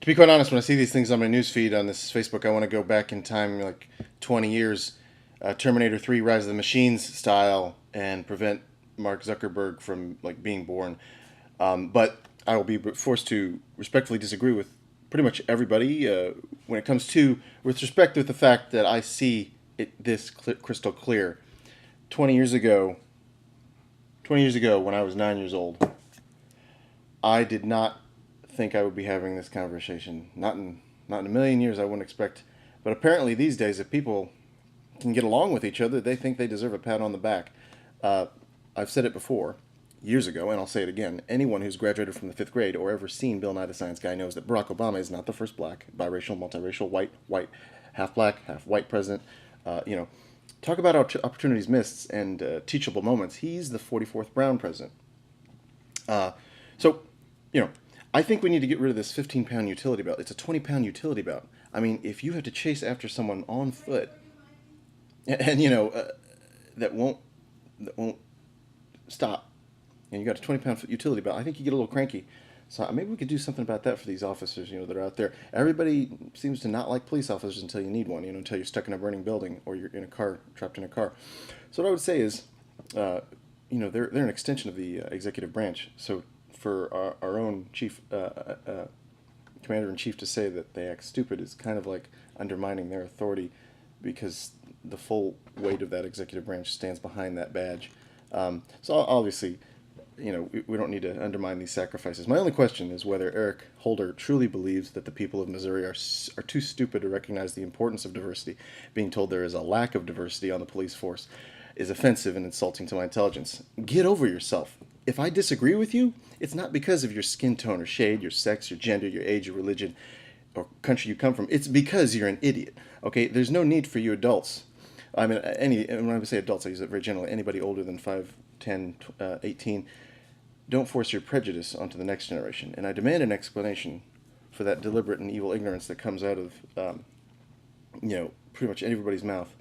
To be quite honest, when I see these things on my newsfeed on this Facebook, I want to go back in time like 20 years, Terminator 3: Rise of the Machines style, and prevent Mark Zuckerberg from like being born. But I will be forced to respectfully disagree with pretty much everybody when it comes to, with respect with the fact that I see it this crystal clear. 20 years ago, 20 years ago when I was 9 years old, I did not think I would be having this conversation. Not in a million years I wouldn't expect. But apparently these days, if people can get along with each other, they think they deserve a pat on the back. I've said it before, years ago, and I'll say it again. Anyone who's graduated from the 5th grade or ever seen Bill Nye the Science Guy knows that Barack Obama is not the first black, biracial, multiracial, white, half black, half white president. Talk about opportunities missed and teachable moments. He's the 44th brown president. So, I think we need to get rid of this 15-pound utility belt. It's a 20-pound utility belt. I mean, if you have to chase after someone on foot, and that won't stop, and you got a 20-pound utility belt, I think you get a little cranky. So maybe we could do something about that for these officers, that are out there. Everybody seems to not like police officers until you need one, until you're stuck in a burning building or you're in a car, trapped in a car. So what I would say is, they're an extension of the executive branch. So for our own chief, commander-in-chief to say that they act stupid is kind of like undermining their authority, because the full weight of that executive branch stands behind that badge. So obviously, we don't need to undermine these sacrifices. My only question is whether Eric Holder truly believes that the people of Missouri are too stupid to recognize the importance of diversity. Being told there is a lack of diversity on the police force is offensive and insulting to my intelligence. Get over yourself. If I disagree with you, it's not because of your skin tone or shade, your sex, your gender, your age, your religion, or country you come from. It's because you're an idiot. Okay? There's no need for you adults. I mean, when I say adults, I use it very generally. Anybody older than 5, 10, 18, don't force your prejudice onto the next generation. And I demand an explanation for that deliberate and evil ignorance that comes out of, pretty much everybody's mouth.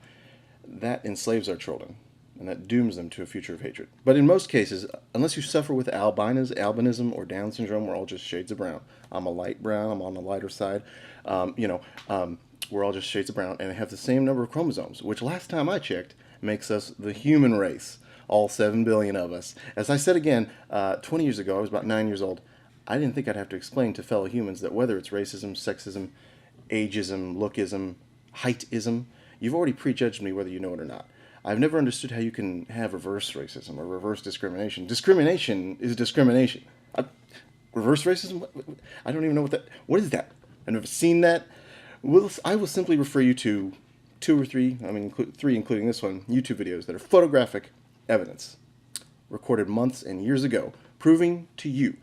That enslaves our children, and that dooms them to a future of hatred. But in most cases, unless you suffer with albinism, or Down syndrome, we're all just shades of brown. I'm a light brown. I'm on the lighter side. We're all just shades of brown, and have the same number of chromosomes, which last time I checked makes us the human race, all 7 billion of us. As I said again, 20 years ago, I was about 9 years old. I didn't think I'd have to explain to fellow humans that whether it's racism, sexism, ageism, lookism, heightism, you've already prejudged me whether you know it or not. I've never understood how you can have reverse racism or reverse discrimination. Discrimination is discrimination. Reverse racism? I don't even know what is that? I've never seen that. I will simply refer you to 2 or 3, 3 including this one, YouTube videos that are photographic evidence recorded months and years ago, proving to you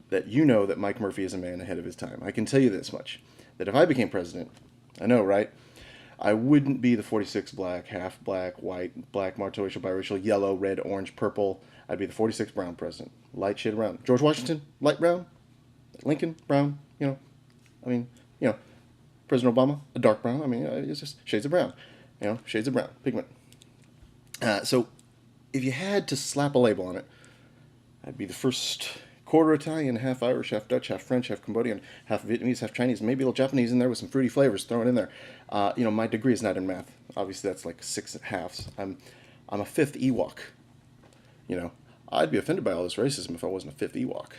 that that Mike Murphy is a man ahead of his time. I can tell you this much, that if I became president, I know, right? I wouldn't be the 46 black, half black, white, black, multiracial, biracial, yellow, red, orange, purple. I'd be the 46 brown president. Light shade brown. George Washington, light brown. Lincoln, brown. President Obama, a dark brown. It's just shades of brown. Shades of brown, pigment. So if you had to slap a label on it, I'd be the first quarter Italian, half Irish, half Dutch, half French, half Cambodian, half Vietnamese, half Chinese, maybe a little Japanese in there with some fruity flavors thrown in there. My degree is not in math. Obviously, that's like 6 halves. I'm a 5th Ewok. I'd be offended by all this racism if I wasn't a 5th Ewok.